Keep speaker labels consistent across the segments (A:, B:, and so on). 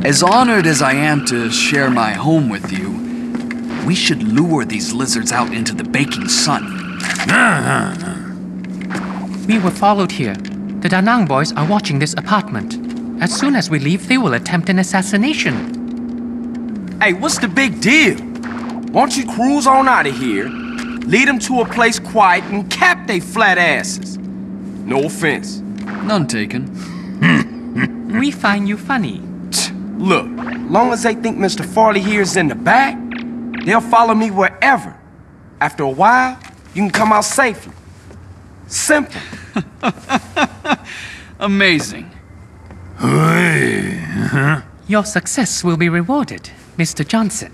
A: As honored as I am to share my home with you, we should lure these lizards out into the baking sun.
B: We were followed here. The Da Nang boys are watching this apartment. As soon as we leave, they will attempt an assassination.
C: Hey, what's the big deal? Why don't you cruise on out of here, lead them to a place quiet, and cap they flat asses? No offense.
A: None taken.
B: We find you funny.
C: Look, long as they think Mr. Farley here is in the back, they'll follow me wherever. After a while, you can come out safely. Simple.
A: Amazing.
B: Your success will be rewarded, Mr. Johnson.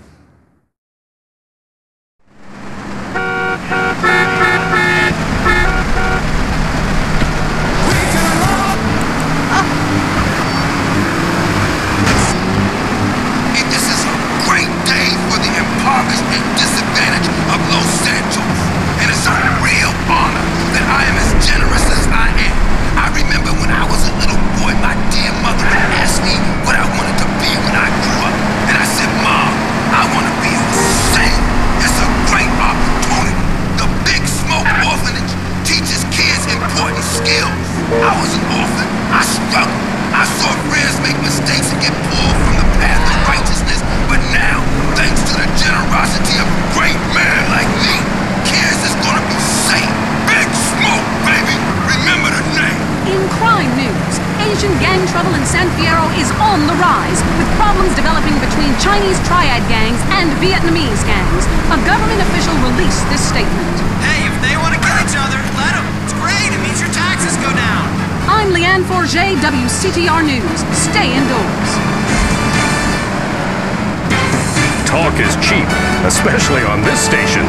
D: I was an orphan. I struggled. I saw friends make mistakes and get pulled from the path of righteousness. But now, thanks to the generosity of a great man like me, Kids is gonna be safe. Big Smoke, baby! Remember the name.
E: In crime news, Asian gang trouble in San Fierro is on the rise, with problems developing between Chinese Triad gangs and Vietnamese gangs. A government official released this statement.
F: Hey, if they want to kill each other, let them. It's great. It means your taxes go down.
E: I'm Leanne Forget, WCTR News. Stay indoors.
G: Talk is cheap, especially on this station.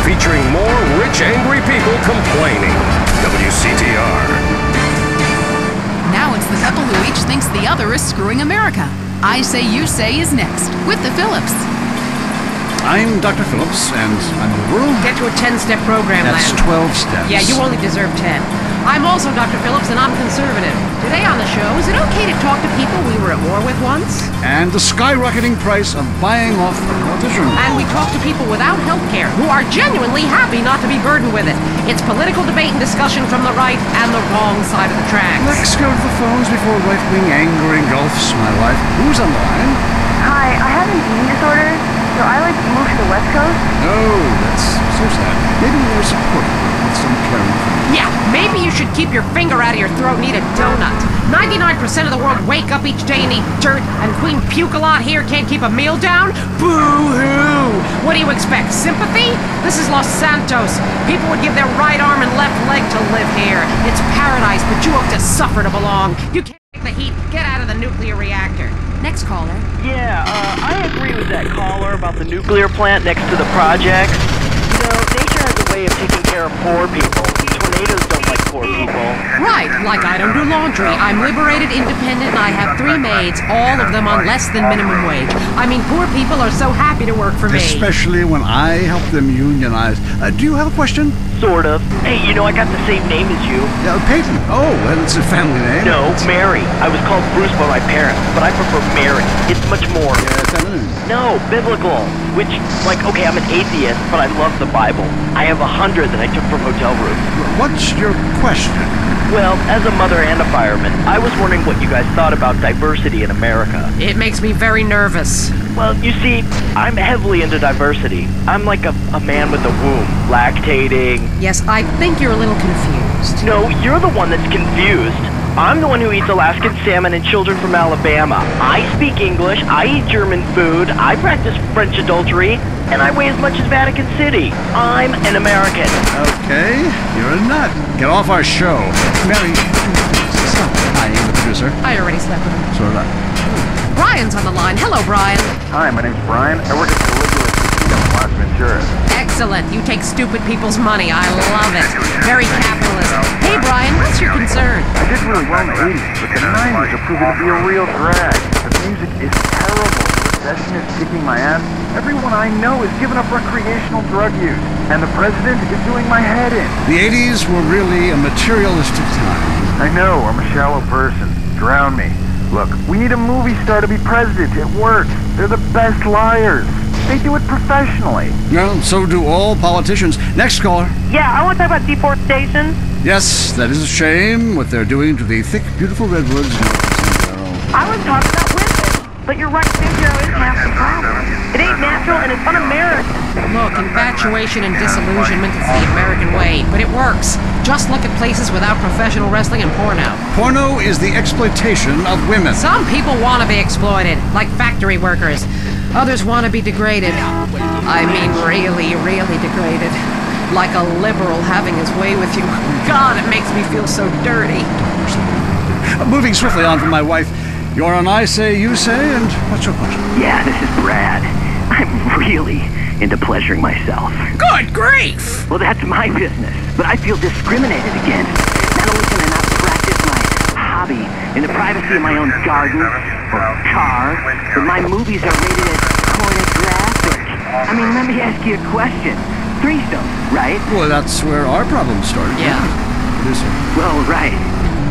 G: Featuring more rich, angry people complaining. WCTR.
H: Now it's the couple who each thinks the other is screwing America. I Say You Say is next, with the Phillips.
I: I'm Dr. Phillips, and I'm liberal.
J: Get to a 10-step program,
I: That's
J: Lamb.
I: 12 steps.
J: Yeah, you only deserve 10. I'm also Dr. Phillips, and I'm conservative. Today on the show, is it okay to talk to people we were at war with once?
I: And the skyrocketing price of buying off a politician.
J: And we talk to people without health care who are genuinely happy not to be burdened with it. It's political debate and discussion from the right and the wrong side of the tracks.
I: Let's go to the phones before right-wing anger engulfs my life. Who's on the line?
K: Hi, I have an eating disorder, so I like to move to the West Coast.
I: Oh, that's so sad. Maybe we're a support group with some caring for you.
J: Yeah, maybe you should keep your finger out of your throat and eat a donut. 99% of the world wake up each day and eat dirt, and Queen Puke-a-Lot here can't keep a meal down? Boo-hoo! What do you expect, sympathy? This is Los Santos. People would give their right arm and left leg to live here. It's paradise, but you have to suffer to belong. You can't take the heat. Get out of the nuclear reactor.
H: Next caller.
L: Yeah, I agree with that caller about the nuclear plant next to the projects. You know, nature has a way of taking care of poor people. Tornadoes don't like poor people.
J: Right, like I don't do laundry. I'm liberated, independent, and I have 3 maids, all of them on less than minimum wage. I mean, poor people are so happy to work for me.
I: Especially when I help them unionize. Do you have a question?
L: Sort of. Hey, you know, I got the same name as you.
I: Peyton. Oh, well, it's a family name.
L: No, Mary. I was called Bruce by my parents, but I prefer Mary. It's much more...
I: feminine.
L: No, biblical. Which, like, okay, I'm an atheist, but I love the Bible. I have 100 that I took from hotel rooms.
I: What's your question?
L: Well, as a mother and a fireman, I was wondering what you guys thought about diversity in America.
J: It makes me very nervous.
L: Well, you see, I'm heavily into diversity. I'm like a man with a womb, lactating.
J: Yes, I think you're a little confused.
L: No, you're the one that's confused. I'm the one who eats Alaskan salmon and children from Alabama. I speak English, I eat German food, I practice French adultery, and I weigh as much as Vatican City. I'm an American.
I: Okay, you're a nut. Get off our show. Mary, stop. Hi, I'm the producer.
J: I already slept with him.
I: So did I.
J: Brian's on the line. Hello, Brian.
M: Hi, my name's Brian. I work at the Caligula Casino in Las Venturas.
J: Excellent. You take stupid people's money. I love it. Very capitalist. Hey, Brian, what's your concern?
M: I did really well in the 80s, but the 90s are proving to be a real drag. The music is terrible. The recession is kicking my ass. Everyone I know is giving up recreational drug use. And the president is doing my head in.
I: The 80s were really a materialistic time.
M: I know, I'm a shallow person. Drown me. Look, we need a movie star to be president. It works. They're the best liars. They do it professionally.
I: Well, so do all politicians. Next caller.
K: Yeah, I want to talk about deforestation.
I: Yes, that is a shame, what they're doing to the thick, beautiful redwoods north of San Diego.
K: I was talking about women. But you're right, San Diego is half the problem. It ain't natural and it's un-American.
J: Look, infatuation and disillusionment is the American way, but it works. Just look at places without professional wrestling and porno.
I: Porno is the exploitation of women.
J: Some people want to be exploited, like factory workers. Others want to be degraded. I mean really, really degraded. Like a liberal having his way with you. God, it makes me feel so dirty.
I: Moving swiftly on from my wife, you're on I Say, You Say, and what's your question?
L: Yeah, this is Brad. I'm really into pleasuring myself.
J: Good grief!
L: Well, that's my business, but I feel discriminated against. Not only can I not practice my hobby in the privacy of my own garden or car, but my movies are rated as pornographic. I mean, let me ask you a question. Threesome, right?
I: Well, that's where our problem started.
J: Yeah.
I: Producer.
L: Well, right.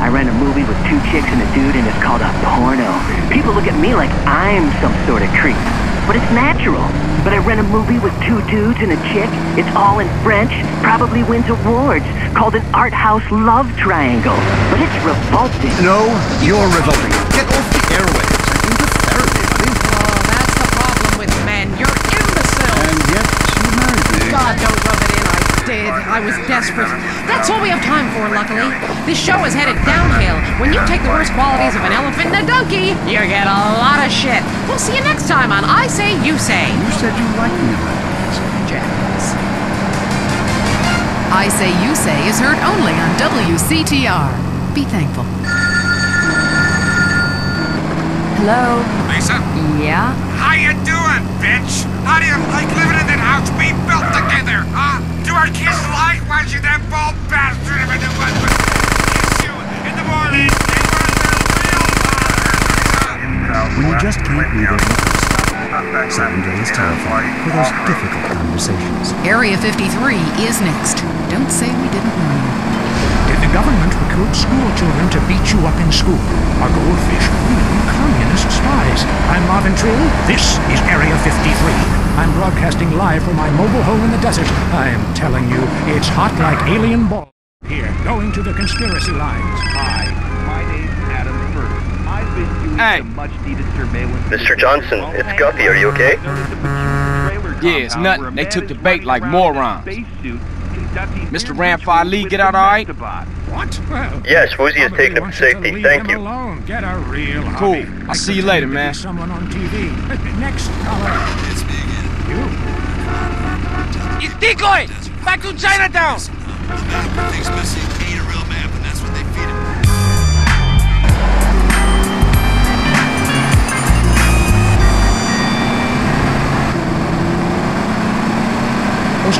L: I ran a movie with 2 chicks and a dude, and it's called a porno. People look at me like I'm some sort of creep, but it's natural. But I ran a movie with 2 dudes and a chick. It's all in French, probably wins awards, called an art house love triangle. But it's revolting.
I: No, you're revolting. Get off the airwaves. I think it's therapy, buddy.
J: Oh, that's the problem with men. You're imbeciles.
I: And yet, you married me.
J: God, don't rub it in. I did. I was desperate. That's all we have time for, luckily. This show is headed downhill. When you take the worst qualities of an elephant and a donkey, you get a lot of shit. We'll see you next time on I Say, You Say.
I: You said you liked me about
J: Jackass.
H: I Say, You Say is heard only on WCTR. Be thankful.
K: Hello?
F: Lisa?
K: Yeah?
F: How you doing, bitch? How do you like living in that house we built together, huh? Do our kids like watching that bald bastard of a new husband kiss you in the morning? They want their real father.
N: When you just can't read their letters. Sandy is terrified for those difficult conversations.
H: Area 53 is next. Don't say we didn't warn you.
N: Did the government recruit school children to beat you up in school? Are goldfish really communist spies? I'm Marvin Trill. This is Area 53. I'm broadcasting live from my mobile home in the desert. I'm telling you, it's hot like alien balls here, going to the conspiracy lines.
M: Hi, my name's Adam First. I've been doing some much-needed surveillance.
O: Mr. Johnson, it's Guppy. Are you okay?
C: Yeah, it's nothing. They took the bait like morons. Mr. Ramfire Lee, get out all right?
N: What? Well,
O: yes, Woozie is taken up to safety. Thank you.
N: Alone. Get a real
C: Cool. I'll see you later, man.
N: Someone on TV. Next caller.
D: It's me again.
C: It's Decoy! Back to Chinatown!
D: Everything's missing. Ain't a real map, and that's what they feed him.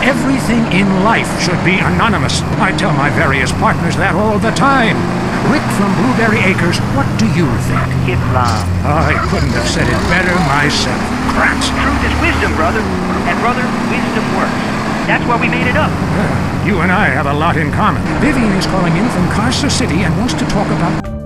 N: Everything in life should be anonymous. I tell my various partners that all the time. Rick from Blueberry Acres, what do you think?
L: Islam.
N: I couldn't have said it better myself. Crats.
L: Truth is wisdom, brother. And brother, wisdom works. That's why we made it up.
N: You and I have a lot in common. Vivian is calling in from Carcer City and wants to talk about...